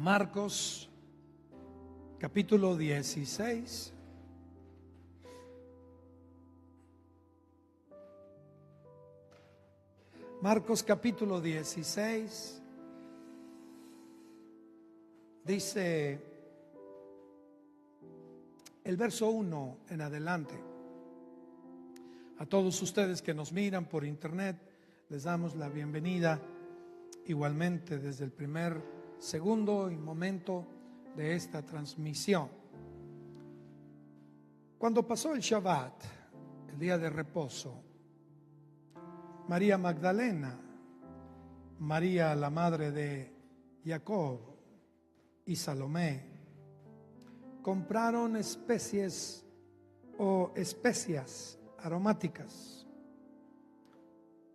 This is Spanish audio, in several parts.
Marcos capítulo 16. Marcos capítulo 16 dice el verso 1 en adelante. A todos ustedes que nos miran por internet, les damos la bienvenida igualmente desde el primer segundo y momento de esta transmisión. Cuando pasó el Shabbat, el día de reposo, María Magdalena, María la madre de Jacob y Salomé compraron especias aromáticas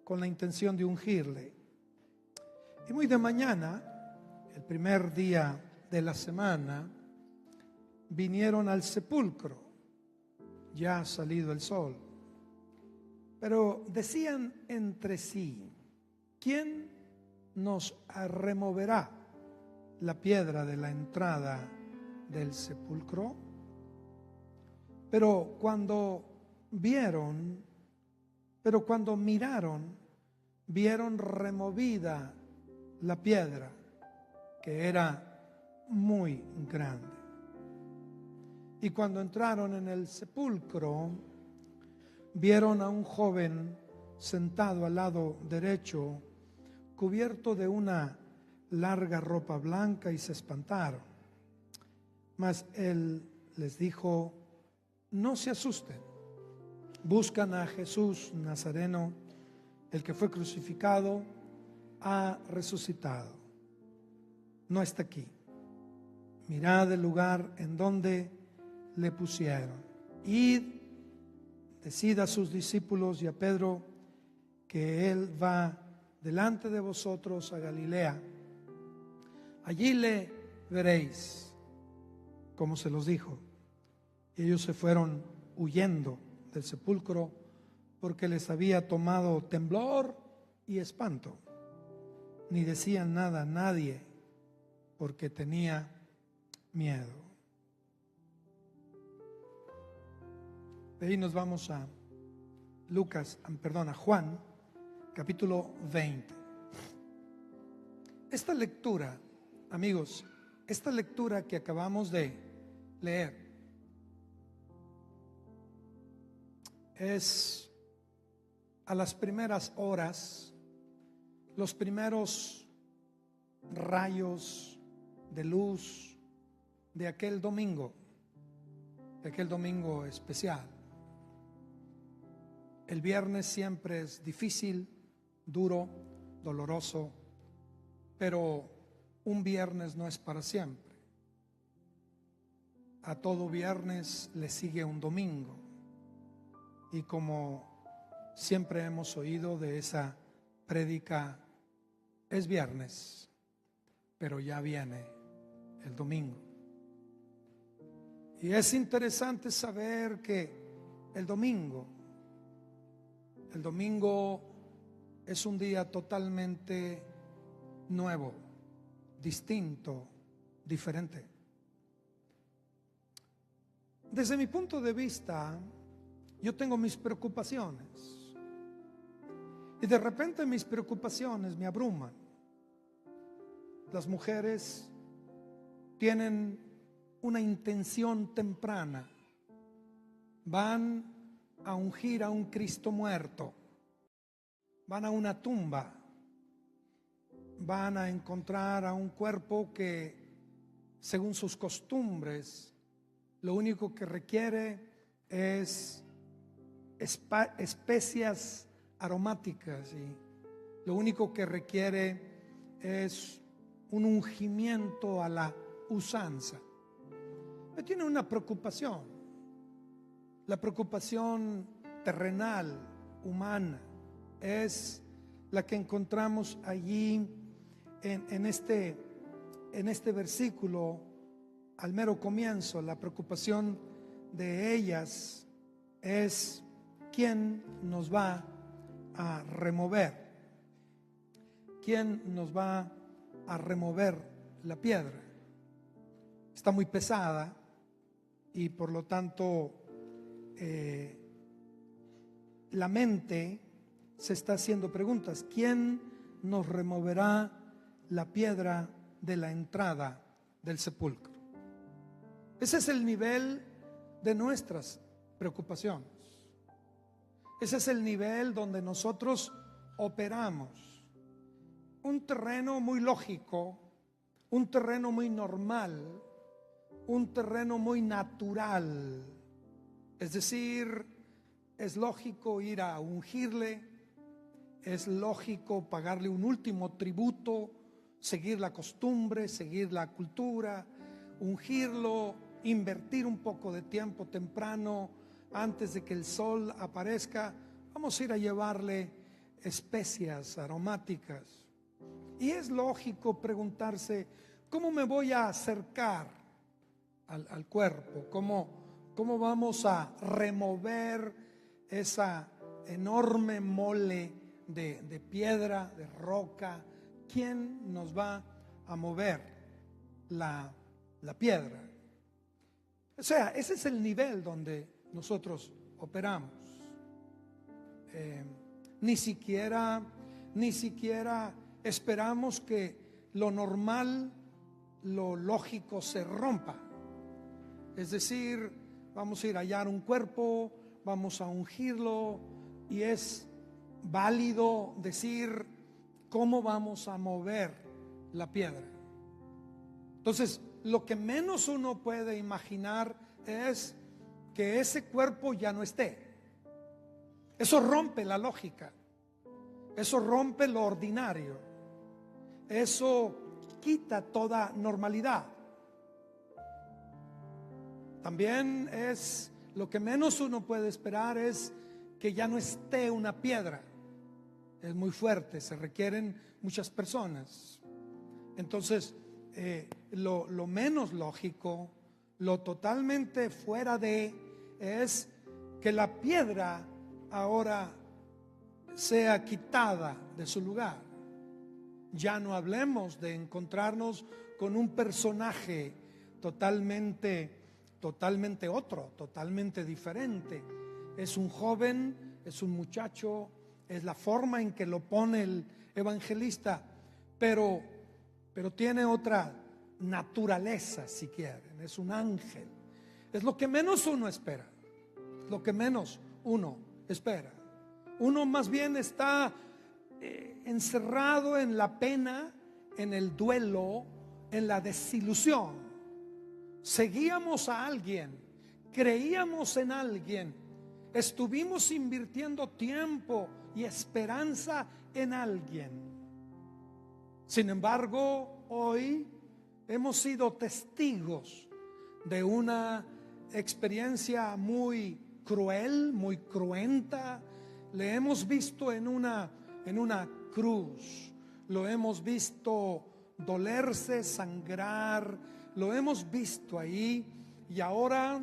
con la intención de ungirle. Y muy de mañana, el primer día de la semana, vinieron al sepulcro, ya salido el sol. Pero decían entre sí: ¿quién nos removerá la piedra de la entrada del sepulcro? Pero cuando miraron, vieron removida la piedra, que era muy grande. Y cuando entraron en el sepulcro, vieron a un joven sentado al lado derecho, cubierto de una larga ropa blanca, y se espantaron. Mas él les dijo: no se asusten, buscan a Jesús Nazareno, el que fue crucificado, ha resucitado, no está aquí. Mirad el lugar en donde le pusieron. Id, decid a sus discípulos y a Pedro que él va delante de vosotros a Galilea. Allí le veréis, como se los dijo. Y ellos se fueron huyendo del sepulcro, porque les había tomado temblor y espanto. Ni decían nada a nadie, porque tenía miedo. De ahí nos vamos a Juan, capítulo 20. Esta lectura, amigos, esta lectura que acabamos de leer es a las primeras horas, los primeros rayos de luz de aquel domingo especial. El viernes siempre es difícil, duro, doloroso, pero un viernes no es para siempre. A todo viernes le sigue un domingo. Y como siempre hemos oído de esa prédica, es viernes, pero ya viene el domingo. Y es interesante saber que el domingo es un día totalmente nuevo, distinto, diferente. Desde mi punto de vista, yo tengo mis preocupaciones. Y de repente mis preocupaciones me abruman. Las mujeres tienen una intención temprana. Van a ungir a un Cristo muerto. Van a una tumba. Van a encontrar a un cuerpo que, según sus costumbres, lo único que requiere es especias aromáticas, y lo único que requiere es un ungimiento a la usanza. Pero tiene una preocupación, la preocupación terrenal, humana, es la que encontramos allí en este versículo al mero comienzo. La preocupación de ellas es: ¿quién nos va a remover? ¿Quién nos va a remover la piedra? está muy pesada y por lo tanto la mente se está haciendo preguntas. ¿Quién nos removerá la piedra de la entrada del sepulcro? Ese es el nivel de nuestras preocupaciones. Ese es el nivel donde nosotros operamos. Un terreno muy lógico, un terreno muy normal, un terreno muy natural. Es decir, es lógico ir a ungirle, es lógico pagarle un último tributo, seguir la costumbre, seguir la cultura, ungirlo, invertir un poco de tiempo temprano antes de que el sol aparezca. Vamos a ir a llevarle especias aromáticas. Y es lógico preguntarse, ¿cómo me voy a acercar al cuerpo? ¿Cómo vamos a remover esa enorme mole de piedra, de roca? ¿Quién nos va a mover la piedra? O sea, ese es el nivel donde nosotros operamos. Ni siquiera esperamos que lo normal, lo lógico se rompa. Es decir, vamos a ir a hallar un cuerpo, vamos a ungirlo, y es válido decir cómo vamos a mover la piedra. Entonces, lo que menos uno puede imaginar es que ese cuerpo ya no esté. Eso rompe la lógica, eso rompe lo ordinario, eso quita toda normalidad. También es lo que menos uno puede esperar es que ya no esté una piedra. Es muy fuerte, se requieren muchas personas. Entonces, lo menos lógico, lo totalmente fuera de, es que la piedra ahora sea quitada de su lugar. Ya no hablemos de encontrarnos con un personaje totalmente otro, totalmente diferente. Es un joven, es un muchacho, es la forma en que lo pone el evangelista, pero tiene otra naturaleza, si quieren. Es un ángel. Es lo que menos uno espera. Lo que menos uno espera. Uno más bien está encerrado en la pena, en el duelo, en la desilusión. Seguíamos a alguien, creíamos en alguien, estuvimos invirtiendo tiempo y esperanza en alguien. Sin embargo, hoy hemos sido testigos de una experiencia muy cruel, muy cruenta. Le hemos visto en una cruz, lo hemos visto dolerse, sangrar, lo hemos visto ahí, y ahora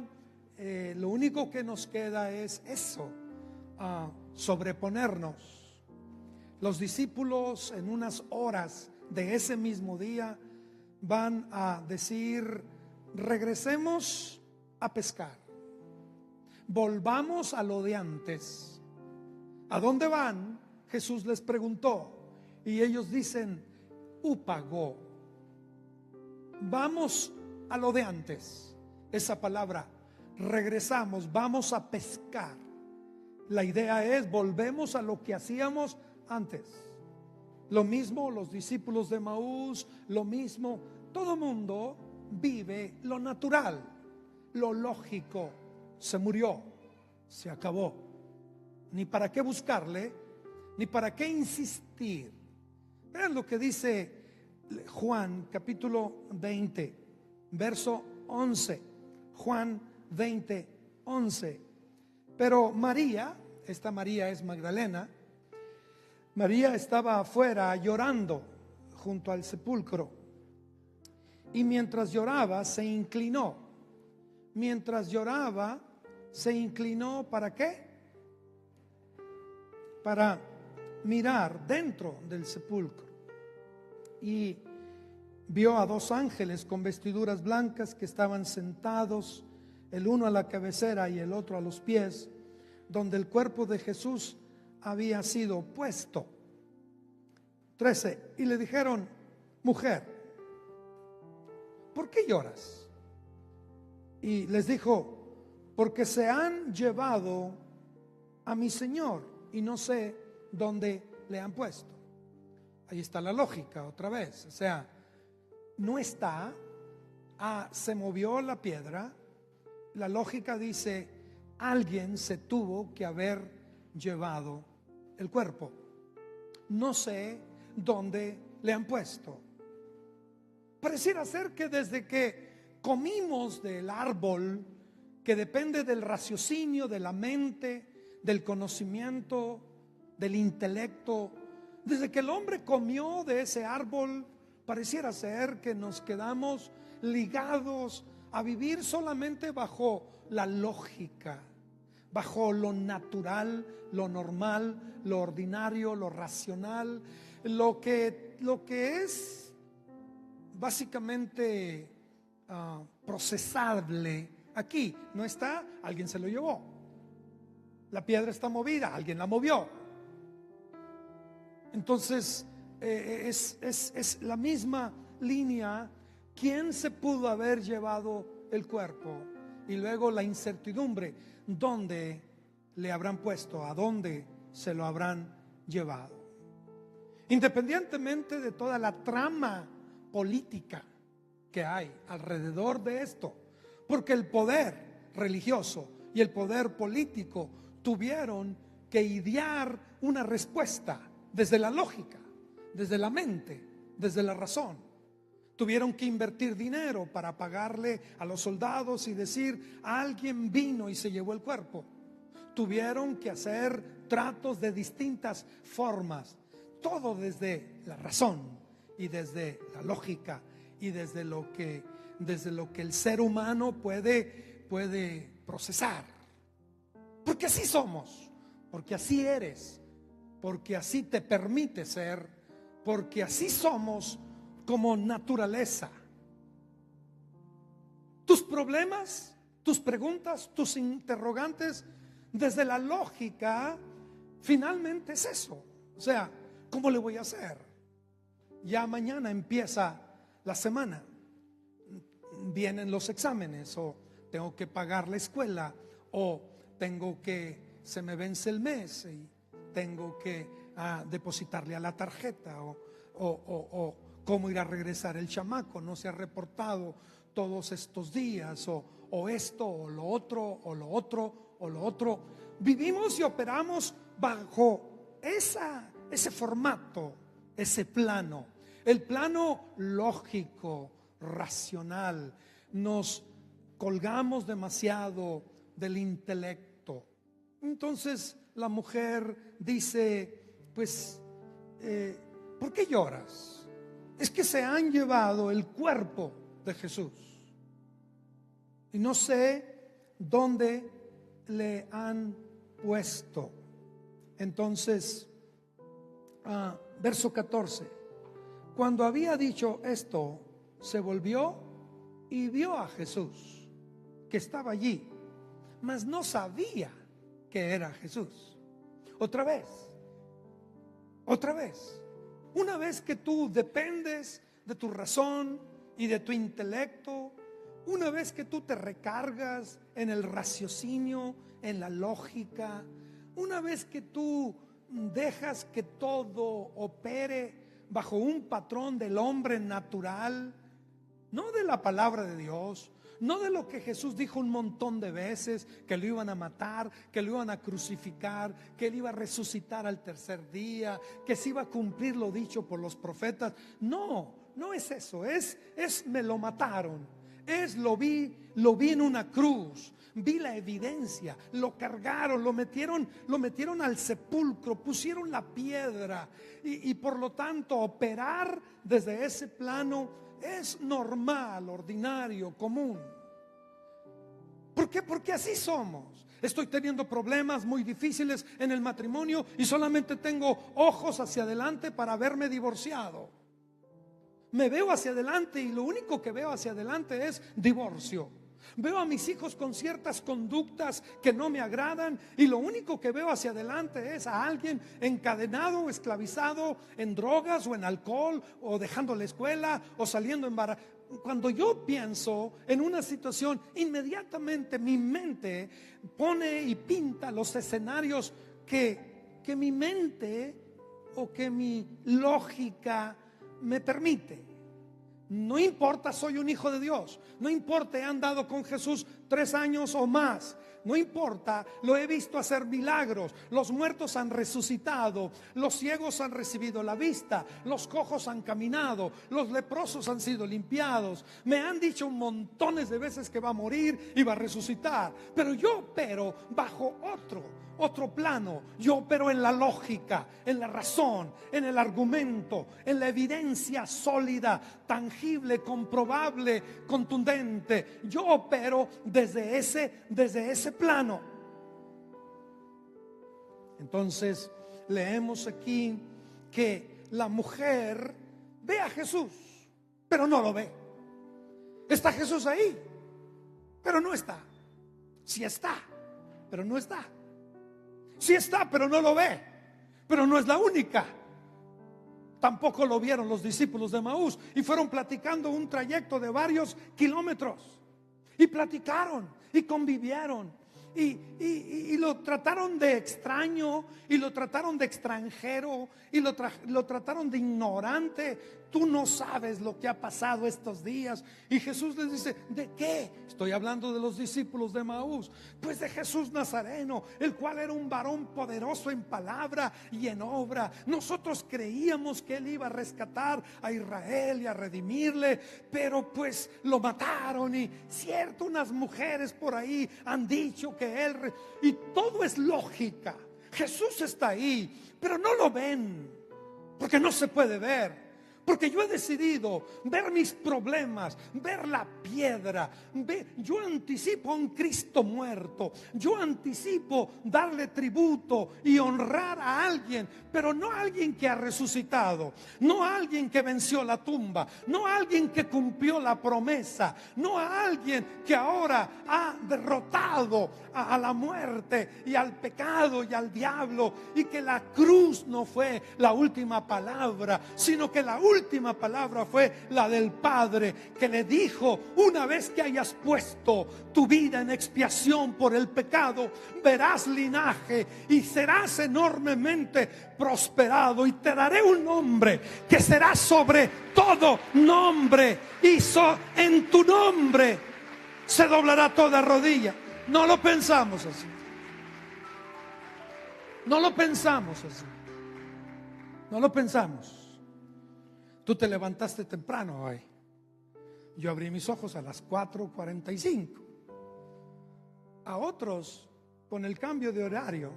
lo único que nos queda es eso, sobreponernos. Los discípulos en unas horas de ese mismo día van a decir: regresemos a pescar, volvamos a lo de antes. ¿A dónde van? Jesús les preguntó, y ellos dicen: Úpago. Vamos a lo de antes. Esa palabra, regresamos, vamos a pescar. La idea es, volvemos a lo que hacíamos antes. Lo mismo los discípulos de Emaús, lo mismo, todo mundo vive lo natural, lo lógico. Se murió, se acabó. Ni para qué buscarle, ni para qué insistir. Vean lo que dice Juan capítulo 20, verso 11. Juan 20, 11. Pero María, esta María es Magdalena, María estaba afuera llorando junto al sepulcro, y mientras lloraba se inclinó. Mientras lloraba se inclinó, ¿para qué? Para mirar dentro del sepulcro. Y vio a dos ángeles con vestiduras blancas que estaban sentados, el uno a la cabecera y el otro a los pies, donde el cuerpo de Jesús había sido puesto. 13. Y le dijeron: mujer, ¿por qué lloras? Y les dijo: porque se han llevado a mi Señor y no sé dónde le han puesto. Ahí está la lógica otra vez. O sea, no está, se movió la piedra. La lógica dice: alguien se tuvo que haber llevado el cuerpo. No sé dónde le han puesto. Pareciera ser que desde que comimos del árbol que depende del raciocinio, de la mente, del conocimiento, del intelecto, desde que el hombre comió de ese árbol, pareciera ser que nos quedamos ligados a vivir solamente bajo la lógica, bajo lo natural, lo normal, lo ordinario, lo racional, lo que es básicamente procesable. Aquí no está, alguien se lo llevó. La piedra está movida, alguien la movió. Entonces es la misma línea. ¿Quién se pudo haber llevado el cuerpo? Y luego la incertidumbre: ¿dónde le habrán puesto? ¿A dónde se lo habrán llevado? Independientemente de toda la trama política que hay alrededor de esto, porque el poder religioso y el poder político tuvieron que idear una respuesta desde la lógica, desde la mente, desde la razón. Tuvieron que invertir dinero para pagarle a los soldados y decir: alguien vino y se llevó el cuerpo. Tuvieron que hacer tratos de distintas formas, todo desde la razón y desde la lógica y desde lo que el ser humano puede procesar. Porque así somos, porque así eres, porque así te permite ser, porque así somos como naturaleza. Tus problemas, tus preguntas, tus interrogantes, desde la lógica, finalmente es eso. O sea, ¿cómo le voy a hacer? Ya mañana empieza la semana, vienen los exámenes, o tengo que pagar la escuela, o se me vence el mes y tengo que depositarle a la tarjeta, o cómo ir a regresar el chamaco, no se ha reportado todos estos días, o esto, o lo otro, o lo otro, o lo otro. Vivimos y operamos bajo ese formato, ese plano, el plano lógico, racional. Nos colgamos demasiado del intelecto. Entonces la mujer dice: pues, ¿por qué lloras? Es que se han llevado el cuerpo de Jesús y no sé dónde le han puesto. Entonces, verso 14: cuando había dicho esto, se volvió y vio a Jesús, que estaba allí, mas no sabía que era Jesús. Otra vez, una vez que tú dependes de tu razón y de tu intelecto, una vez que tú te recargas en el raciocinio, en la lógica, una vez que tú dejas que todo opere bajo un patrón del hombre natural, no de la palabra de Dios, no de lo que Jesús dijo un montón de veces, que lo iban a matar, que lo iban a crucificar, que él iba a resucitar al tercer día, que se iba a cumplir lo dicho por los profetas. No es eso, es me lo mataron, lo vi en una cruz, vi la evidencia, lo cargaron, lo metieron al sepulcro, pusieron la piedra y por lo tanto operar desde ese plano es normal, ordinario, común. ¿Por qué? Porque así somos. Estoy teniendo problemas muy difíciles en el matrimonio y solamente tengo ojos hacia adelante para haberme divorciado. me veo hacia adelante y lo único que veo hacia adelante es divorcio. Veo a mis hijos con ciertas conductas que no me agradan y lo único que veo hacia adelante es a alguien encadenado o esclavizado en drogas o en alcohol o dejando la escuela o saliendo embarazado. Cuando yo pienso en una situación, inmediatamente mi mente pone y pinta los escenarios que mi mente o que mi lógica me permite. No importa, soy un hijo de Dios. No importa, he andado con Jesús 3 años o más. No importa, lo he visto hacer milagros. Los muertos han resucitado, los ciegos han recibido la vista, los cojos han caminado, los leprosos han sido limpiados. Me han dicho montones de veces que va a morir y va a resucitar. Pero yo opero bajo otro plano. Yo opero en la lógica, en la razón, en el argumento, en la evidencia sólida, tangible, comprobable, contundente. Yo opero desde ese plano. Entonces leemos aquí que la mujer ve a Jesús, pero no lo ve. Está Jesús ahí, pero no está. Sí está, pero no está. Sí está, pero no lo ve. Pero no es la única. Tampoco lo vieron los discípulos de Emaús y fueron platicando un trayecto de varios kilómetros. Y platicaron y convivieron y lo trataron de extraño y lo trataron de extranjero y lo trataron de ignorante. Tú no sabes lo que ha pasado estos días. Y Jesús les dice, ¿de qué? Estoy hablando de los discípulos de Emaús. Pues de Jesús Nazareno, el cual era un varón poderoso en palabra y en obra. Nosotros creíamos que él iba a rescatar a Israel y a redimirle, pero pues lo mataron. Y cierto, unas mujeres por ahí han dicho que él... Y todo es lógica. Jesús está ahí, pero no lo ven, porque no se puede ver. Porque yo he decidido ver mis problemas, ver la piedra, yo anticipo a un Cristo muerto, yo anticipo darle tributo y honrar a alguien, pero no a alguien que ha resucitado, no a alguien que venció la tumba, no a alguien que cumplió la promesa, no a alguien que ahora ha derrotado a la muerte y al pecado y al diablo, y que la cruz no fue la última palabra, sino que la última palabra fue la del Padre, que le dijo: una vez que hayas puesto tu vida en expiación por el pecado, verás linaje y serás enormemente prosperado, y te daré un nombre que será sobre todo nombre, y en tu nombre se doblará toda rodilla. No lo pensamos así. No lo pensamos así. No lo pensamos. Tú te levantaste temprano hoy. Yo abrí mis ojos a las 4:45. A otros, con el cambio de horario,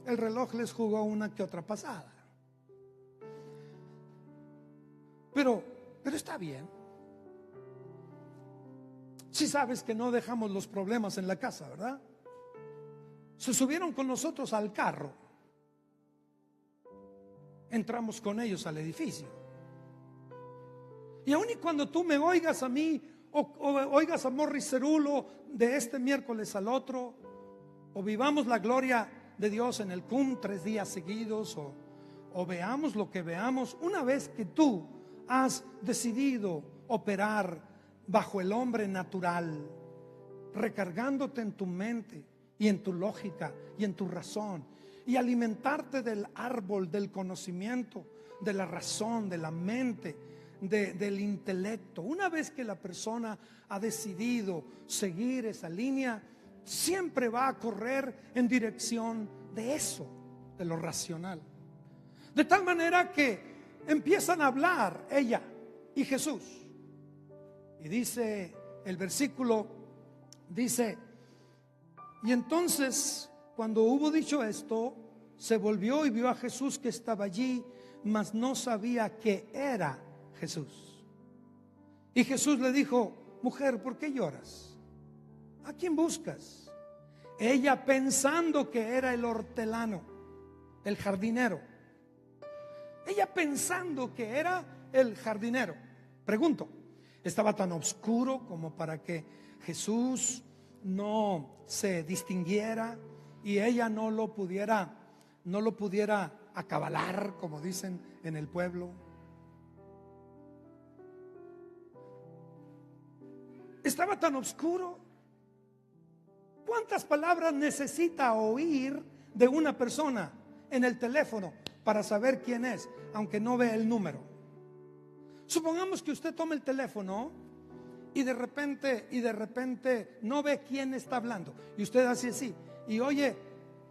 el reloj les jugó una que otra pasada. Pero está bien. Si sabes que no dejamos los problemas en la casa, ¿verdad? Se subieron con nosotros al carro. Entramos con ellos al edificio. Y aun y cuando tú me oigas a mí o oigas a Morris Cerulo de este miércoles al otro, o vivamos la gloria de Dios en el CUM 3 días seguidos, o veamos lo que veamos, una vez que tú has decidido operar bajo el hombre natural, recargándote en tu mente y en tu lógica y en tu razón, y alimentarte del árbol del conocimiento, de la razón, de la mente, del intelecto. Una vez que la persona ha decidido seguir esa línea, siempre va a correr en dirección de eso, de lo racional. De tal manera que empiezan a hablar ella y Jesús. Y dice el versículo, dice: y entonces, cuando hubo dicho esto, se volvió y vio a Jesús que estaba allí, mas no sabía que era Jesús. Y Jesús le dijo: mujer, ¿por qué lloras? ¿A quién buscas? Ella, pensando que era el hortelano, el jardinero, ella pensando que era el jardinero? Pregunto, ¿estaba tan oscuro como para que Jesús no se distinguiera y ella no lo pudiera acabalar, como dicen en el pueblo? ¿Estaba tan oscuro? ¿Cuántas palabras necesita oír de una persona en el teléfono para saber quién es, aunque no vea el número? Supongamos que usted tome el teléfono y de repente no ve quién está hablando, y usted hace así y oye: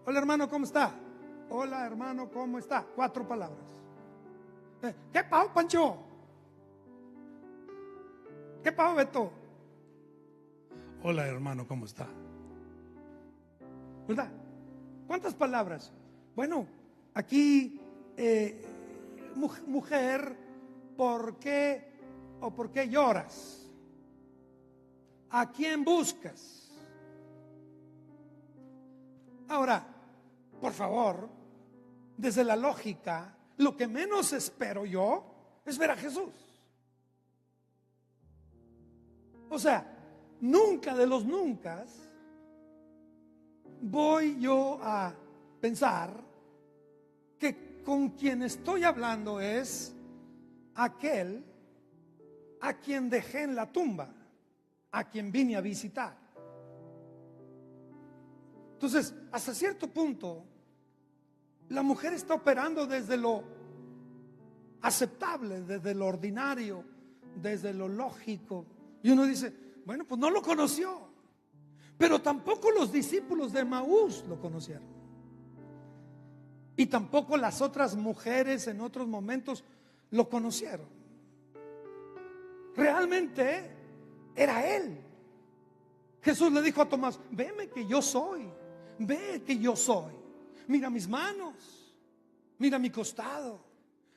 hola hermano, ¿cómo está? Hola hermano, ¿cómo está? 4 palabras. ¿Qué pasó, Pancho? ¿Qué pasó, Beto? Hola hermano, ¿cómo está? ¿Verdad? ¿Cuántas palabras? Bueno, aquí mujer, ¿por qué lloras? ¿A quién buscas? Ahora, por favor, desde la lógica, lo que menos espero yo es ver a Jesús. O sea, nunca de los nunca voy yo a pensar que con quien estoy hablando es aquel a quien dejé en la tumba, a quien vine a visitar. Entonces, hasta cierto punto, la mujer está operando desde lo aceptable, desde lo ordinario, desde lo lógico. Y uno dice: bueno, pues no lo conoció. Pero tampoco los discípulos de Maús lo conocieron. Y tampoco las otras mujeres en otros momentos lo conocieron. Realmente era él. Jesús le dijo a Tomás: veme que yo soy. Ve que yo soy. Mira mis manos. Mira mi costado.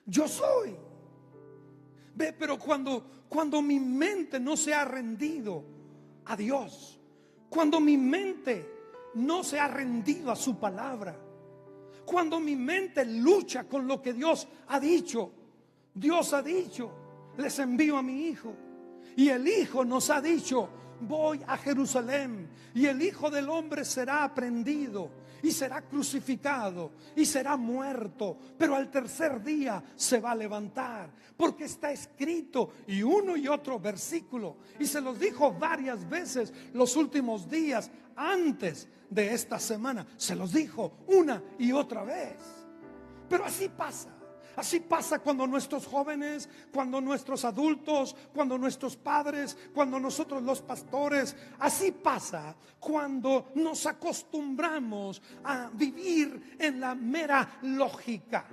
Yo soy. Ve, pero cuando mi mente no se ha rendido a Dios, cuando mi mente no se ha rendido a su palabra, cuando mi mente lucha con lo que Dios ha dicho, les envío a mi hijo, y el hijo nos ha dicho: voy a Jerusalén, y el Hijo del Hombre será aprehendido y será crucificado y será muerto, pero al tercer día se va a levantar, porque está escrito. Y uno y otro versículo, y se los dijo varias veces los últimos días antes de esta semana, se los dijo una y otra vez. Pero así pasa. Así pasa cuando nuestros jóvenes, cuando nuestros adultos, cuando nuestros padres, cuando nosotros los pastores, así pasa cuando nos acostumbramos a vivir en la mera lógica.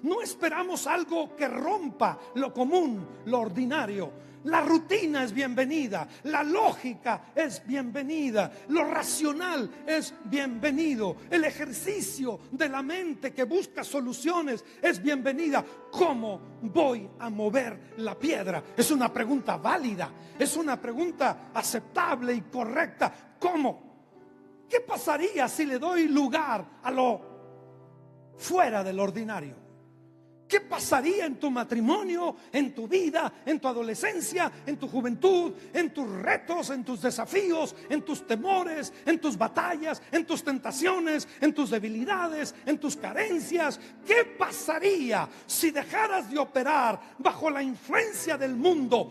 No esperamos algo que rompa lo común, lo ordinario. La rutina es bienvenida, la lógica es bienvenida, lo racional es bienvenido, el ejercicio de la mente que busca soluciones es bienvenida. ¿Cómo voy a mover la piedra? Es una pregunta válida, es una pregunta aceptable y correcta. ¿Cómo? ¿Qué pasaría si le doy lugar a lo fuera del ordinario? ¿Qué pasaría en tu matrimonio, en tu vida, en tu adolescencia, en tu juventud, en tus retos, en tus desafíos, en tus temores, en tus batallas, en tus tentaciones, en tus debilidades, en tus carencias? ¿Qué pasaría si dejaras de operar bajo la influencia del mundo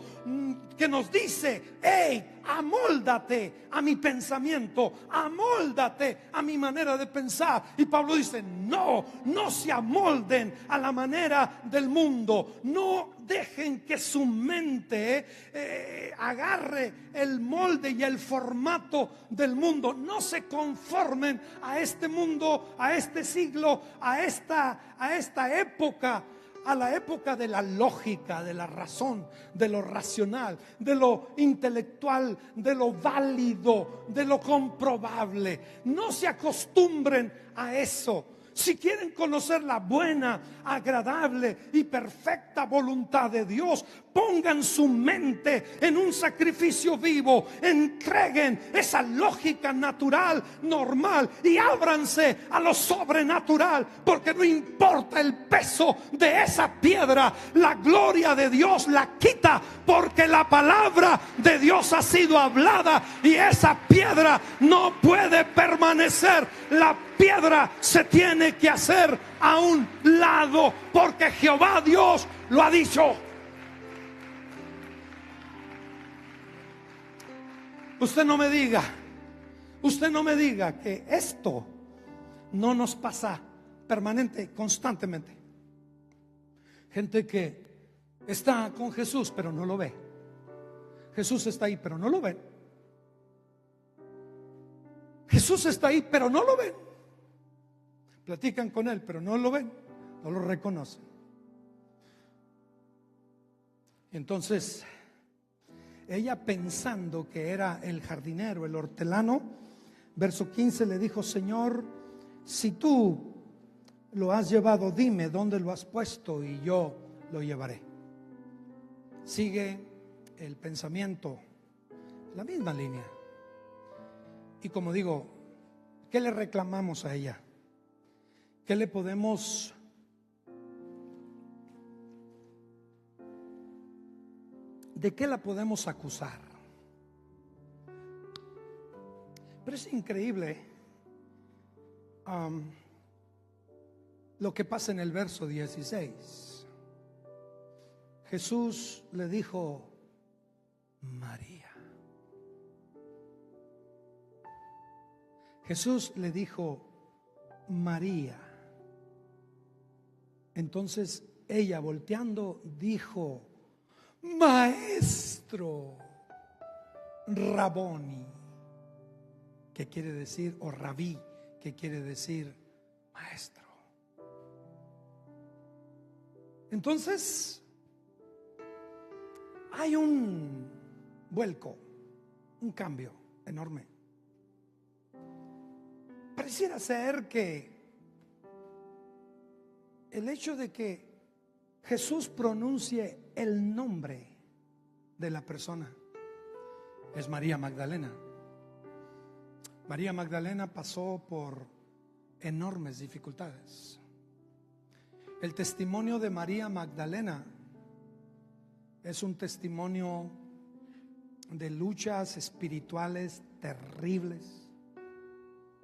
que nos dice: hey, amóldate a mi pensamiento, amóldate a mi manera de pensar? Y Pablo dice: no se amolden a la manera del mundo, no dejen que su mente agarre el molde y el formato del mundo. No se conformen a este mundo, a este siglo, a esta época, a la época de la lógica, de la razón, de lo racional, de lo intelectual, de lo válido, de lo comprobable. No se acostumbren a eso. Si quieren conocer la buena, agradable y perfecta voluntad de Dios, pongan su mente en un sacrificio vivo, entreguen esa lógica natural, normal, y ábranse a lo sobrenatural, porque no importa el peso de esa piedra, la gloria de Dios la quita, porque la palabra de Dios ha sido hablada y esa piedra no puede permanecer. La piedra se tiene que hacer a un lado, porque Jehová Dios lo ha dicho. Usted no me diga que esto no nos pasa constantemente. Gente que está con Jesús pero no lo ve. Jesús está ahí pero no lo ven. Jesús está ahí pero no lo ven. Platican con él pero no lo ven, no lo reconocen. Entonces ella, pensando que era el jardinero, el hortelano, verso 15, le dijo: Señor, si tú lo has llevado, dime dónde lo has puesto y yo lo llevaré. Sigue el pensamiento, la misma línea. Y como digo, ¿qué le reclamamos a ella? ¿Qué le podemos ¿De qué la podemos acusar? Pero es increíble lo que pasa en el verso 16. Jesús le dijo: María. Jesús le dijo: María. Entonces ella, volteando, dijo: Maestro. Raboni, que quiere decir, o rabí, que quiere decir maestro. Entonces hay un vuelco, un cambio enorme. Pareciera ser que el hecho de que Jesús pronuncie el nombre de la persona es María Magdalena. María Magdalena pasó por enormes dificultades. El testimonio de María Magdalena es un testimonio de luchas espirituales terribles,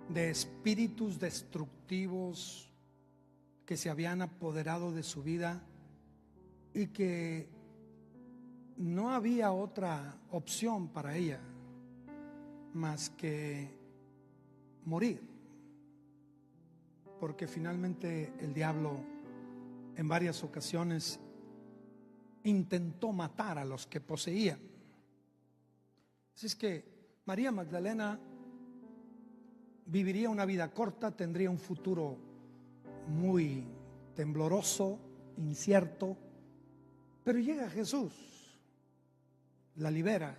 de espíritus destructivos que se habían apoderado de su vida y que no había otra opción para ella más que morir, porque finalmente el diablo en varias ocasiones intentó matar a los que poseían. Así es que María Magdalena viviría una vida corta, tendría un futuro muy tembloroso, incierto, pero llega Jesús, la libera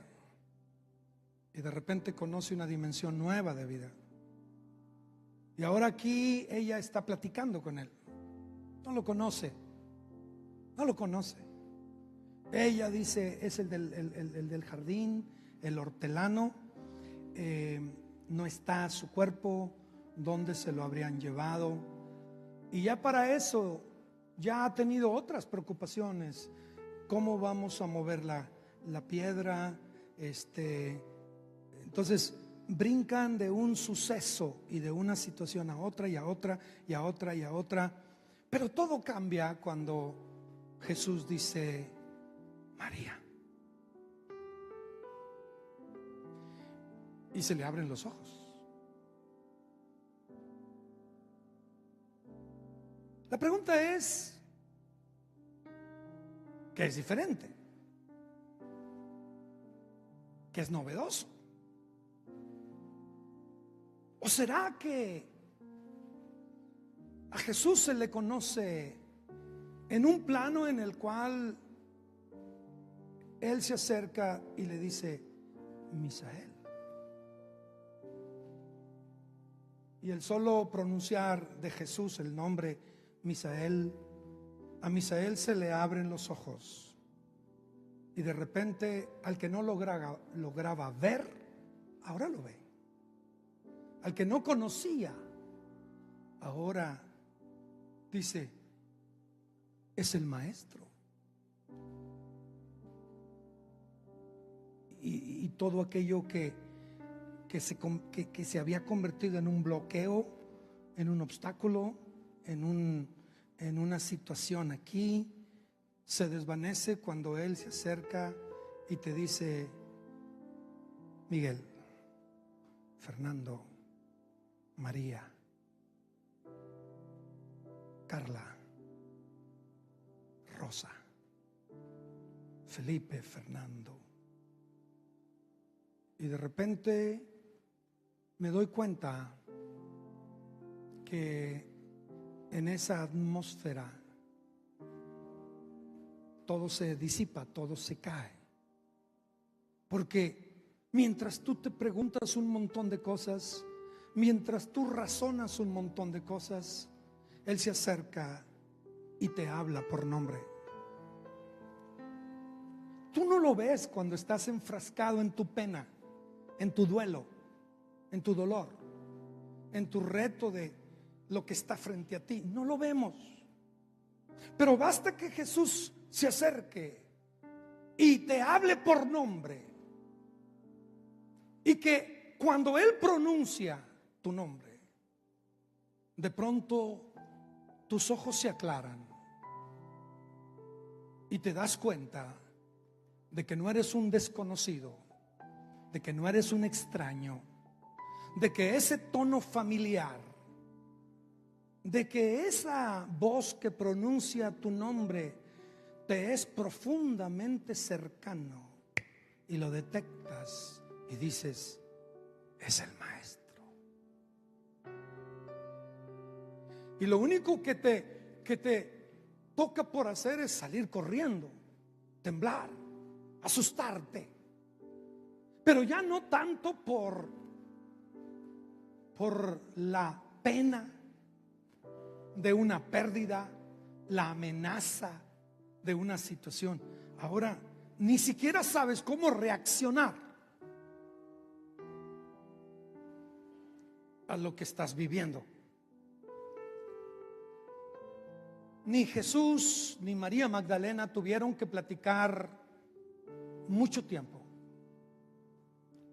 y de repente conoce una dimensión nueva de vida. Y ahora aquí ella está platicando con él. No lo conoce. Ella dice: es el del jardín, el hortelano. No está su cuerpo, ¿dónde se lo habrían llevado? Y ya para eso ya ha tenido otras preocupaciones. ¿Cómo vamos a mover la piedra? Entonces brincan de un suceso y de una situación a otra y a otra y a otra y a otra. Pero todo cambia cuando Jesús dice: María. Y se le abren los ojos. La pregunta es: ¿qué es diferente? ¿Qué es novedoso? ¿O será que a Jesús se le conoce en un plano en el cual Él se acerca y le dice: Misael? Y el solo pronunciar de Jesús el nombre Misael, a Misael se le abren los ojos. Y de repente al que no lograba ver, ahora lo ve. Al que no conocía, ahora dice, es el maestro. Y todo aquello que se había convertido en un bloqueo, en un obstáculo, en una situación aquí, se desvanece cuando Él se acerca y te dice, Miguel, Fernando, María, Carla, Rosa, Felipe, Fernando. Y de repente me doy cuenta que en esa atmósfera todo se disipa, todo se cae. Porque mientras tú te preguntas un montón de cosas, mientras tú razonas un montón de cosas, Él se acerca y te habla por nombre. Tú no lo ves cuando estás enfrascado en tu pena, en tu duelo, en tu dolor, en tu reto de lo que está frente a ti. No lo vemos. Pero basta que Jesús se acerque y te hable por nombre, y que cuando Él pronuncia tu nombre, de pronto tus ojos se aclaran y te das cuenta de que no eres un desconocido, de que no eres un extraño, de que ese tono familiar, de que esa voz que pronuncia tu nombre te es profundamente cercano, y lo detectas y dices, es el maestro. Y lo único que te toca por hacer es salir corriendo, temblar, asustarte, pero ya no tanto por la pena de una pérdida, la amenaza de una situación. Ahora ni siquiera sabes cómo reaccionar a lo que estás viviendo. Ni Jesús ni María Magdalena tuvieron que platicar mucho tiempo,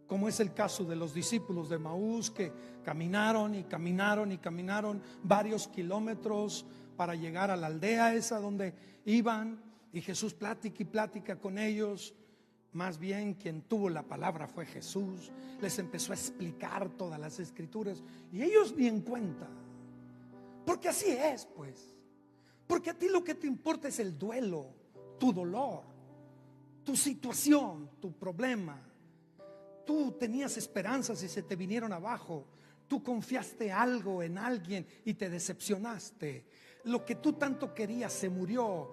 como es el caso de los discípulos de Emaús, que caminaron y caminaron y caminaron varios kilómetros para llegar a la aldea esa donde iban, y Jesús plática y plática con ellos. Más bien quien tuvo la palabra fue Jesús. Les empezó a explicar todas las escrituras y ellos ni en cuenta, porque así es, pues. Porque a ti lo que te importa es el duelo, tu dolor, tu situación, tu problema. Tú tenías esperanzas y se te vinieron abajo. Tú confiaste algo en alguien y te decepcionaste. Lo que tú tanto querías se murió.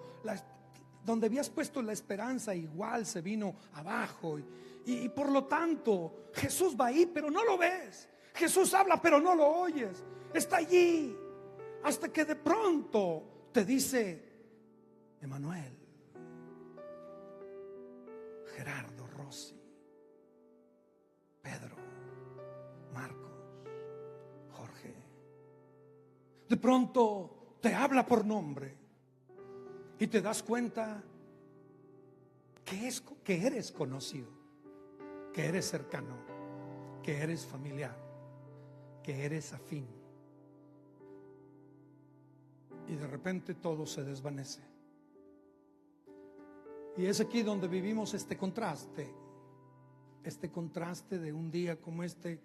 Donde habías puesto la esperanza igual se vino abajo. Y por lo tanto Jesús va ahí, pero no lo ves. Jesús habla, pero no lo oyes. Está allí hasta que de pronto te dice, Emanuel, Gerardo, Rosy, Pedro, Marcos, Jorge. De pronto te habla por nombre y te das cuenta que eres conocido, que eres cercano, que eres familiar, que eres afín. Y de repente todo se desvanece. Y es aquí donde vivimos este contraste de un día como este,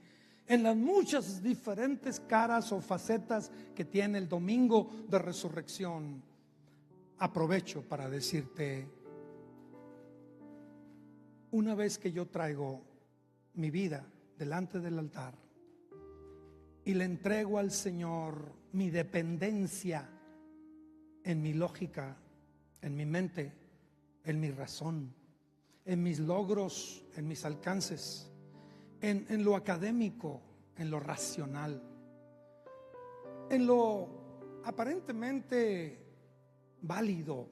en las muchas diferentes caras o facetas que tiene el domingo de resurrección. Aprovecho para decirte, una vez que yo traigo mi vida delante del altar y le entrego al Señor mi dependencia en mi lógica, en mi mente, en mi razón, en mis logros, en mis alcances, en lo académico, en lo racional, en lo aparentemente válido,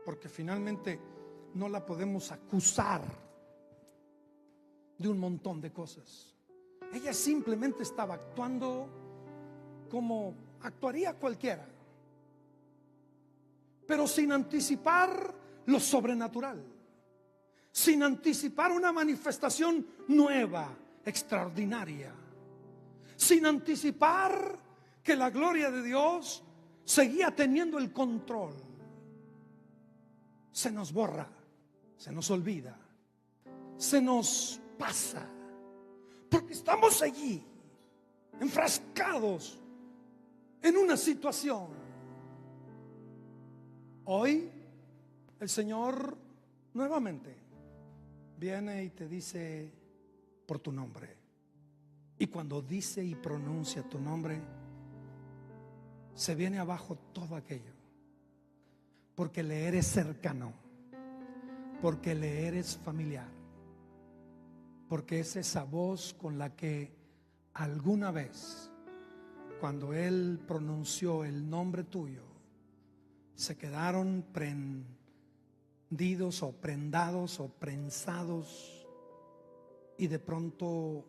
porque finalmente no la podemos acusar de un montón de cosas. Ella simplemente estaba actuando como actuaría cualquiera, pero sin anticipar lo sobrenatural, sin anticipar una manifestación nueva, extraordinaria, sin anticipar que la gloria de Dios seguía teniendo el control. Se nos borra, se nos olvida, se nos pasa, porque estamos allí, enfrascados en una situación. Hoy el Señor nuevamente viene y te dice por tu nombre. Y cuando dice y pronuncia tu nombre, se viene abajo todo aquello, porque le eres cercano, porque le eres familiar, porque es esa voz con la que alguna vez, cuando Él pronunció el nombre tuyo, se quedaron prendidos o prendados o prensados, y de pronto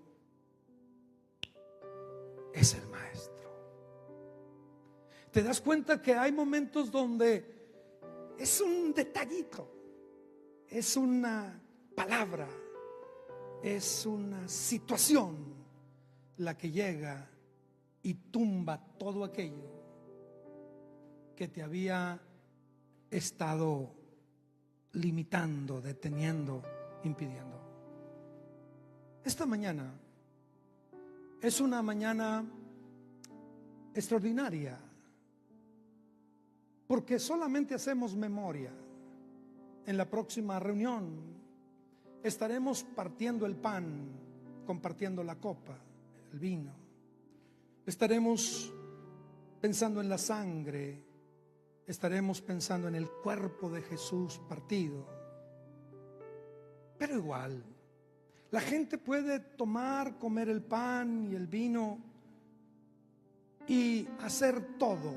es el Maestro. Te das cuenta que hay momentos donde es un detallito, es una palabra, es una situación la que llega y tumba todo aquello que te había estado limitando, deteniendo, impidiendo. Esta mañana es una mañana extraordinaria, porque solamente hacemos memoria. En la próxima reunión estaremos partiendo el pan, compartiendo la copa, el vino. Estaremos pensando en la sangre, estaremos pensando en el cuerpo de Jesús partido. Pero igual, la gente puede tomar, comer el pan y el vino y hacer todo.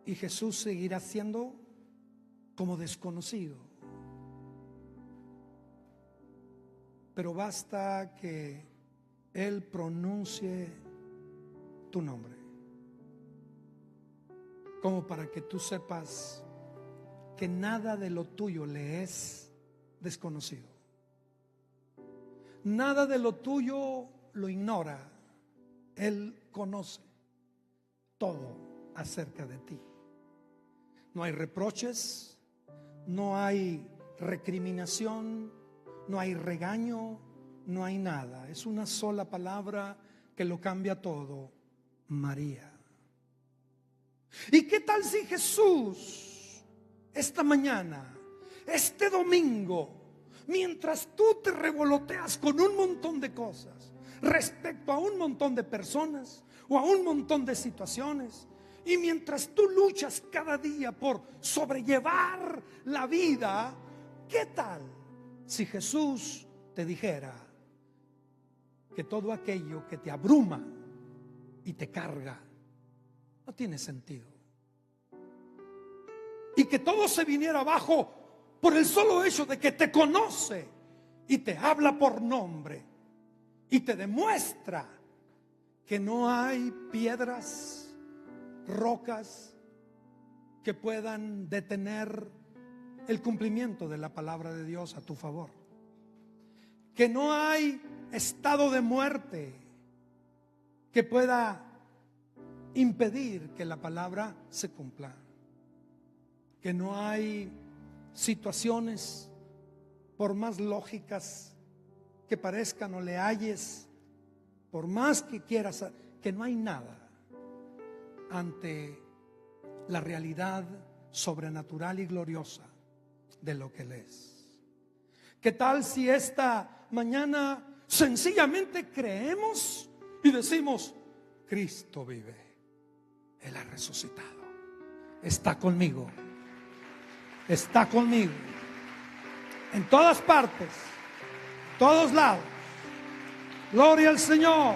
Y Jesús seguirá siendo como desconocido. Pero basta que Él pronuncie tu nombre, como para que tú sepas que nada de lo tuyo le es desconocido. Nada de lo tuyo lo ignora. Él conoce todo acerca de ti. No hay reproches, no hay recriminación, no hay regaño, no hay nada. Es una sola palabra que lo cambia todo: María. ¿Y qué tal si Jesús esta mañana, este domingo, mientras tú te revoloteas con un montón de cosas respecto a un montón de personas o a un montón de situaciones, y mientras tú luchas cada día por sobrellevar la vida, qué tal si Jesús te dijera que todo aquello que te abruma y te carga no tiene sentido, y que todo se viniera abajo por el solo hecho de que te conoce y te habla por nombre y te demuestra que no hay piedras, rocas que puedan detener el cumplimiento de la palabra de Dios a tu favor, que no hay estado de muerte que pueda impedir que la palabra se cumpla, que no hay situaciones, por más lógicas que parezcan o le halles, por más que quieras, que no hay nada ante la realidad sobrenatural y gloriosa de lo que Él es. ¿Qué tal si esta mañana sencillamente creemos y decimos: Cristo vive, Él ha resucitado, está conmigo, está conmigo en todas partes, todos lados? Gloria al Señor.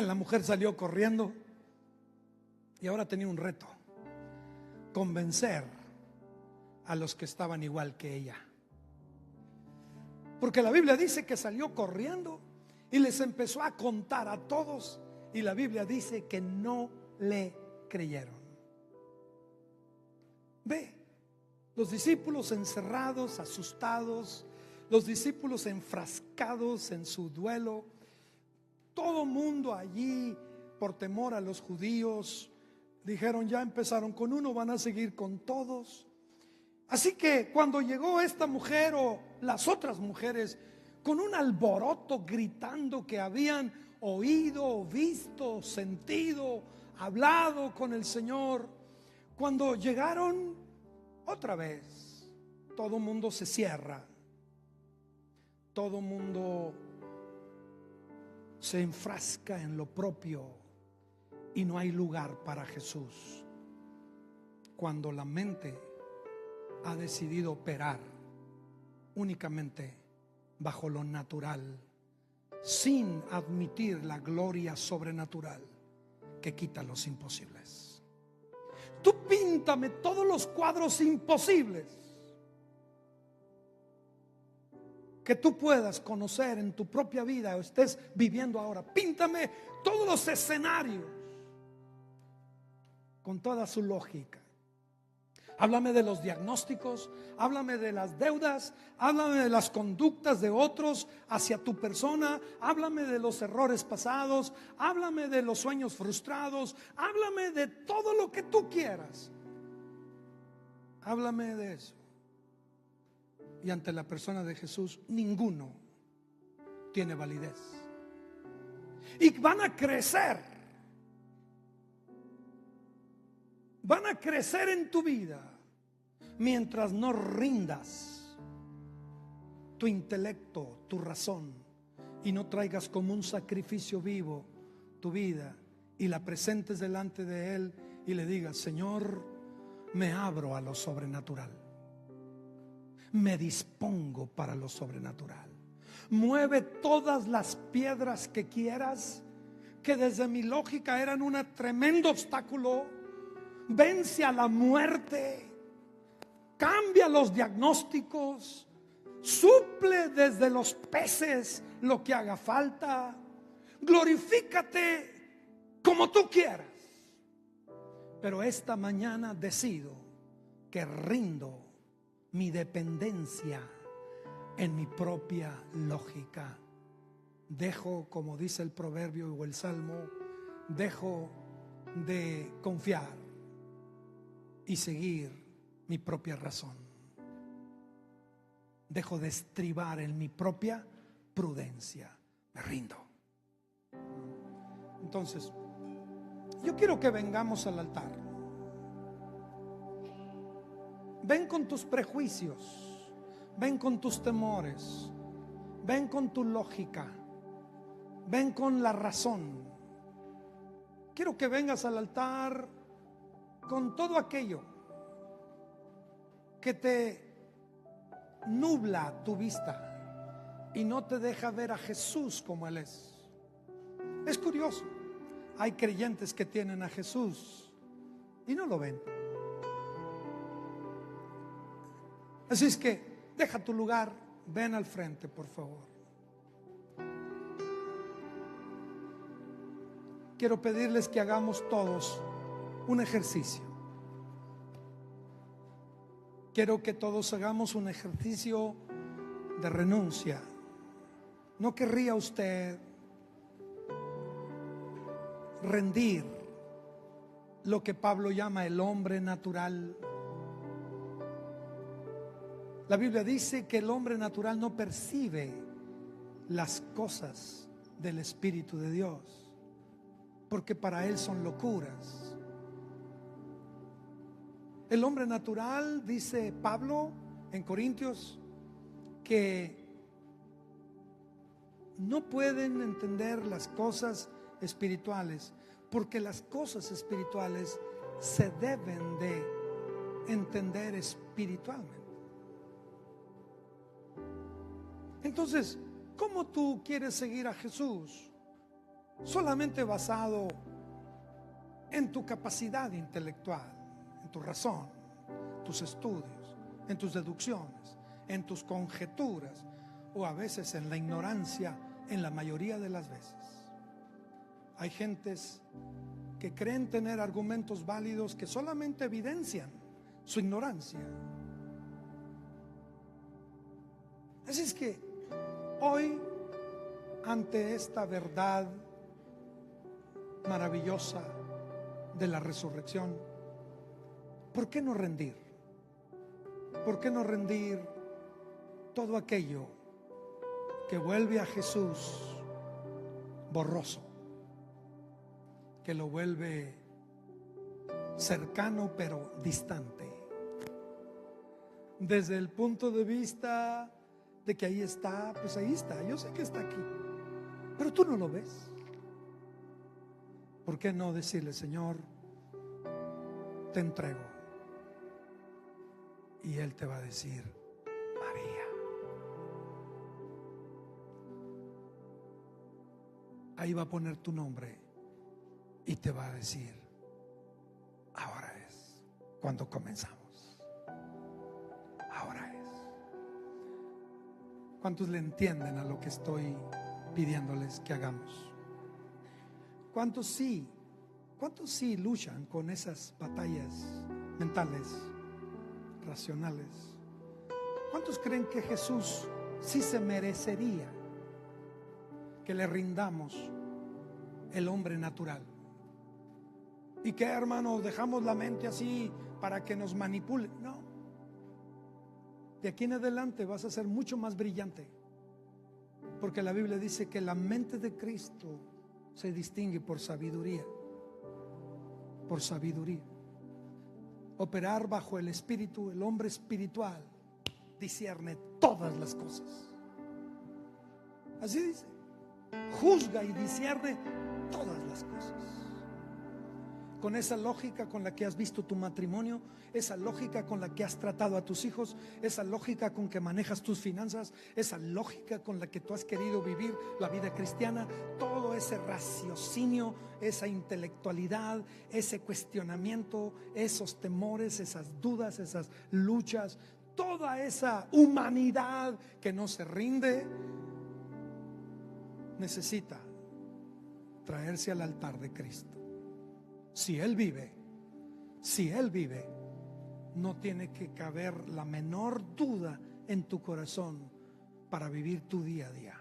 La mujer salió corriendo y ahora tenía un reto: convencer a los que estaban igual que ella. Porque la Biblia dice que salió corriendo y les empezó a contar a todos, y la Biblia dice que no le creyeron. Ve, los discípulos encerrados, asustados, los discípulos enfrascados en su duelo, todo mundo allí por temor a los judíos. Dijeron, ya empezaron con uno, van a seguir con todos. Así que cuando llegó esta mujer o las otras mujeres con un alboroto gritando que habían oído, visto, sentido, hablado con el Señor, cuando llegaron otra vez, todo mundo se cierra, todo mundo se enfrasca en lo propio y no hay lugar para Jesús. Cuando la mente ha decidido operar únicamente bajo lo natural, sin admitir la gloria sobrenatural que quita los imposibles. Tú píntame todos los cuadros imposibles que tú puedas conocer en tu propia vida o estés viviendo ahora. Píntame todos los escenarios con toda su lógica. Háblame de los diagnósticos, háblame de las deudas, háblame de las conductas de otros hacia tu persona, háblame de los errores pasados, háblame de los sueños frustrados, háblame de todo lo que tú quieras. Háblame de eso. Y ante la persona de Jesús, ninguno tiene validez. Y van a crecer. Van a crecer en tu vida mientras no rindas tu intelecto, tu razón, y no traigas como un sacrificio vivo tu vida y la presentes delante de Él y le digas, Señor, me abro a lo sobrenatural, me dispongo para lo sobrenatural. Mueve todas las piedras que quieras, que desde mi lógica eran un tremendo obstáculo. Vence a la muerte, cambia los diagnósticos, suple desde los peces lo que haga falta, glorifícate como tú quieras. Pero esta mañana decido que rindo mi dependencia en mi propia lógica. Dejo, como dice el proverbio o el salmo, dejo de confiar y seguir mi propia razón. Dejo de estribar en mi propia prudencia. Me rindo. Entonces, yo quiero que vengamos al altar. Ven con tus prejuicios, ven con tus temores, ven con tu lógica, ven con la razón. Quiero que vengas al altar con todo aquello que te nubla tu vista y no te deja ver a Jesús como Él es. Es curioso, hay creyentes que tienen a Jesús y no lo ven. Así es que deja tu lugar, ven al frente, por favor. Quiero pedirles que hagamos todos un ejercicio. Quiero que todos hagamos un ejercicio de renuncia. ¿No querría usted rendir lo que Pablo llama el hombre natural? La Biblia dice que el hombre natural no percibe las cosas del Espíritu de Dios, porque para él son locuras. El hombre natural, dice Pablo en Corintios, que no pueden entender las cosas espirituales, porque las cosas espirituales se deben de entender espiritualmente. Entonces, ¿cómo tú quieres seguir a Jesús solamente basado en tu capacidad intelectual, en tu razón, tus estudios, en tus deducciones, en tus conjeturas, o a veces en la ignorancia, en la mayoría de las veces. Hay gentes que creen tener argumentos válidos que solamente evidencian su ignorancia. Así es que hoy, ante esta verdad maravillosa de la resurrección, ¿por qué no rendir? ¿Por qué no rendir todo aquello que vuelve a Jesús borroso, que lo vuelve cercano pero distante? Desde el punto de vista de que ahí está, pues ahí está, yo sé que está aquí, pero tú no lo ves. ¿Por qué no decirle: Señor, te entrego? Y Él te va a decir: María. Ahí va a poner tu nombre y te va a decir: ahora es cuando comenzamos. Ahora es. ¿Cuántos le entienden a lo que estoy pidiéndoles que hagamos? ¿Cuántos sí luchan con esas batallas mentales, racionales? ¿Cuántos creen que Jesús sí se merecería que le rindamos el hombre natural? ¿Y qué, hermano, dejamos la mente así para que nos manipule? No. De aquí en adelante vas a ser mucho más brillante, porque la Biblia dice que la mente de Cristo se distingue por sabiduría. Por sabiduría. Operar bajo el Espíritu, el hombre espiritual discierne todas las cosas. Así dice: juzga y discierne todas las cosas. Con esa lógica con la que has visto tu matrimonio, esa lógica con la que has tratado a tus hijos, esa lógica con que manejas tus finanzas, esa lógica con la que tú has querido vivir la vida cristiana, todo ese raciocinio, esa intelectualidad, ese cuestionamiento, esos temores, esas dudas, esas luchas, toda esa humanidad que no se rinde, necesita traerse al altar de Cristo. Si Él vive, no tiene que caber la menor duda en tu corazón para vivir tu día a día.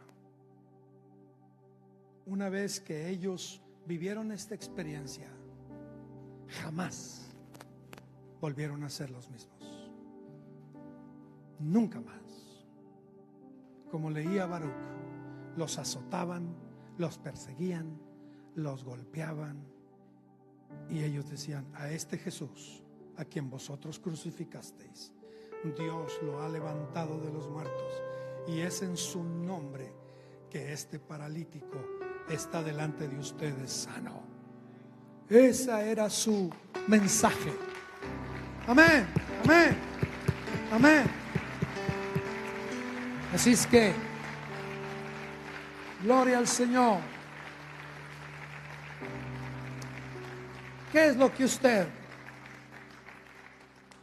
Una vez que ellos vivieron esta experiencia, jamás volvieron a ser los mismos. Nunca más. Como leía Baruch, los azotaban, los perseguían, los golpeaban. Y ellos decían: a este Jesús, a quien vosotros crucificasteis, Dios lo ha levantado de los muertos, y es en su nombre que este paralítico está delante de ustedes sano. Ese era su mensaje. Amén, amén, amén. Así es que, gloria al Señor. ¿Qué es lo que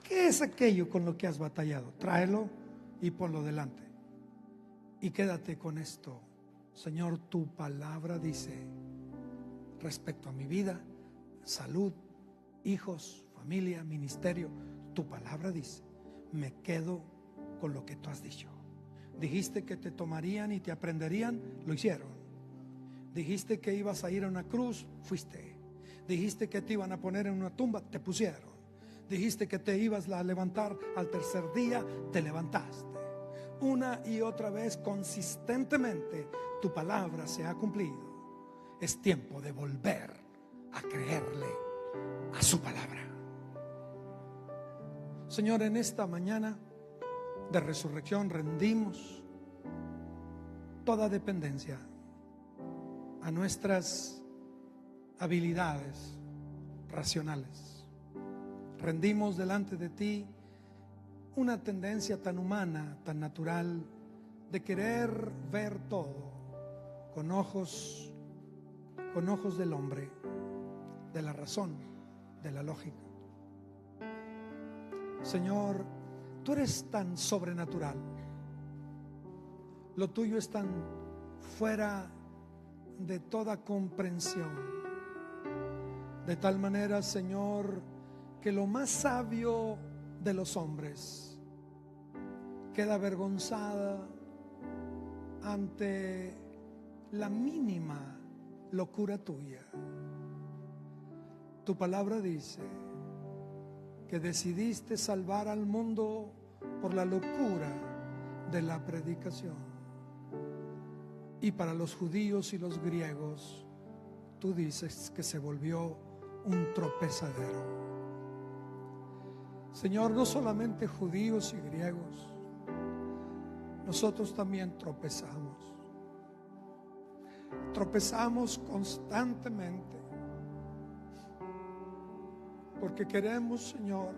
qué es aquello con lo que has batallado? Tráelo y ponlo delante. Y quédate con esto: Señor, tu palabra dice respecto a mi vida, salud, hijos, familia, ministerio, tu palabra dice, me quedo con lo que tú has dicho. Dijiste que te tomarían y te aprenderían, lo hicieron. Dijiste que ibas a ir a una cruz, fuiste. Dijiste que te iban a poner en una tumba, te pusieron. Dijiste que te ibas a levantar al tercer día, te levantaste. Una y otra vez, consistentemente, tu palabra se ha cumplido. Es tiempo de volver a creerle a su palabra. Señor, en esta mañana de resurrección rendimos toda dependencia a nuestras habilidades racionales. Rendimos delante de ti una tendencia tan humana, tan natural, de querer ver todo con ojos con ojos del hombre, de la razón, de la lógica. Señor, tú eres tan sobrenatural. Lo tuyo es tan fuera de toda comprensión. De tal manera, Señor, que lo más sabio de los hombres queda avergonzada ante la mínima locura tuya. Tu palabra dice que decidiste salvar al mundo por la locura de la predicación. Y para los judíos y los griegos, tú dices que se volvió un tropezadero. Señor, no solamente judíos y griegos, nosotros también tropezamos. Tropezamos constantemente porque queremos, Señor,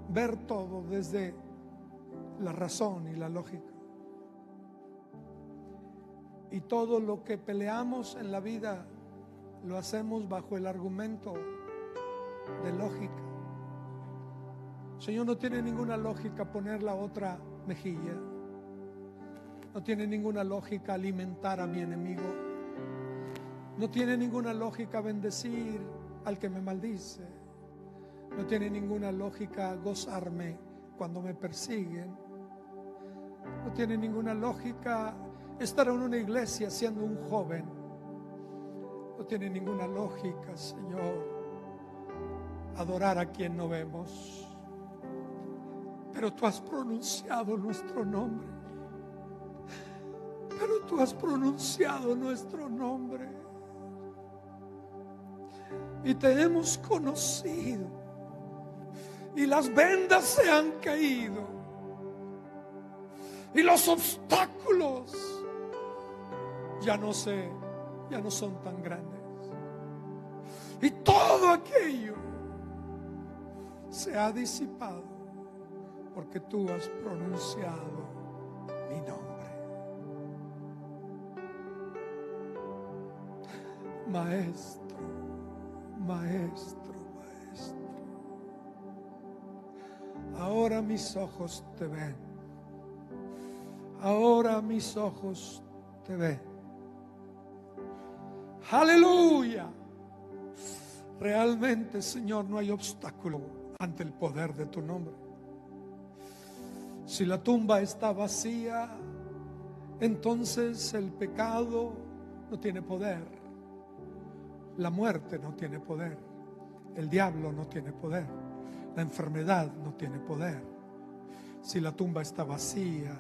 ver todo desde la razón y la lógica. Y todo lo que peleamos en la vida lo hacemos bajo el argumento de lógica. Señor, no tiene ninguna lógica poner la otra mejilla. No tiene ninguna lógica alimentar a mi enemigo. No tiene ninguna lógica bendecir al que me maldice. No tiene ninguna lógica gozarme cuando me persiguen. No tiene ninguna lógica estar en una iglesia siendo un joven. No tiene ninguna lógica, Señor, adorar a quien no vemos. Pero tú has pronunciado nuestro nombre. Pero tú has pronunciado nuestro nombre. Y te hemos conocido. Y las vendas se han caído. Y los obstáculos ya no son tan grandes. Y todo aquello se ha disipado porque tú has pronunciado mi nombre. Maestro, maestro, maestro. Ahora mis ojos te ven. Ahora mis ojos te ven. Aleluya. Realmente, Señor, no hay obstáculo ante el poder de tu nombre. Si la tumba está vacía, entonces el pecado no tiene poder. La muerte no tiene poder. El diablo no tiene poder. La enfermedad no tiene poder. Si la tumba está vacía,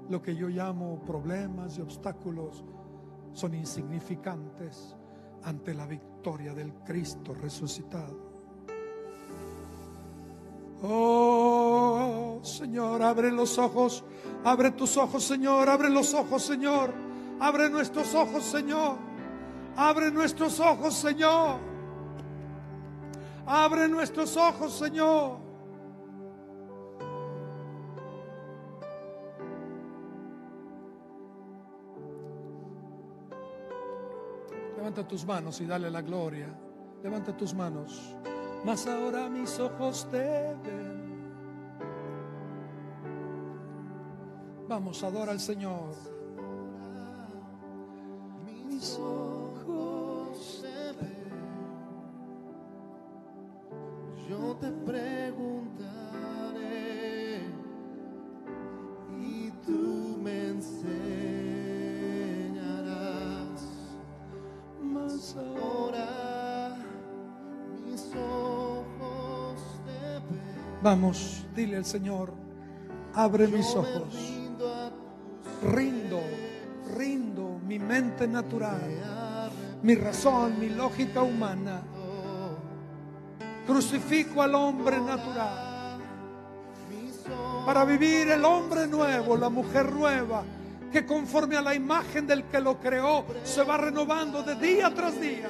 lo que yo llamo problemas y obstáculos son insignificantes ante la victoria del Cristo resucitado. Oh, Señor, abre los ojos, abre tus ojos, Señor, abre los ojos, Señor, abre nuestros ojos, Señor, abre nuestros ojos, Señor, abre nuestros ojos, Señor. Levanta tus manos y dale la gloria. Levanta tus manos. Mas ahora mis ojos te ven. Vamos, adora al Señor. Mis ojos te ven. Yo te preguntaré y tú me enseñarás. Mas Ahora mis ojos te ven. vamos, dile al Señor, abre mis Yo me ojos. rindo a tus Rindo mi mente natural, mi razón, mi lógica humana. Crucifico al hombre natural para vivir el hombre nuevo, la mujer nueva, que conforme a la imagen del que lo creó se va renovando de día tras día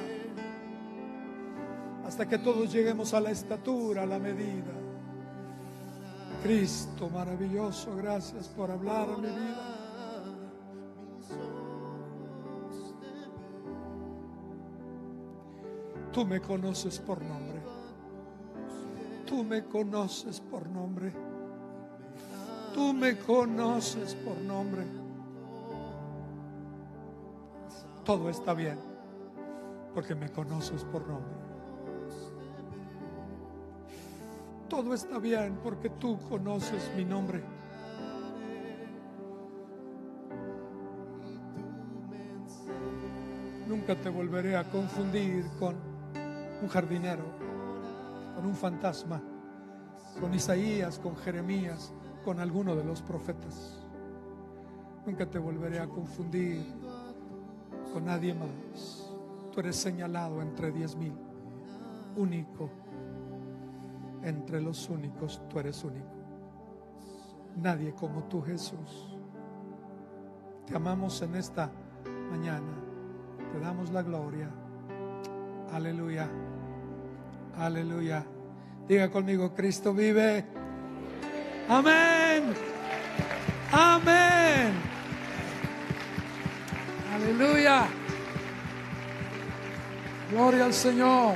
hasta que todos lleguemos a la estatura, a la medida. Cristo maravilloso, gracias por hablar a mi vida. Tú me conoces por nombre. Tú me conoces por nombre. Tú me conoces por nombre. Todo está bien porque me conoces por nombre. Todo está bien porque tú conoces mi nombre. Nunca te volveré a confundir con un jardinero, con un fantasma, con Isaías, con Jeremías, con alguno de los profetas. Nunca te volveré a confundir con nadie más. Tú eres señalado entre 10,000, único entre los únicos. Tú eres único. Nadie como tú, Jesús. Te amamos en esta mañana. Te damos la gloria. Aleluya. Aleluya. Diga conmigo: Cristo vive. Amén. Amén. Aleluya. Gloria al Señor.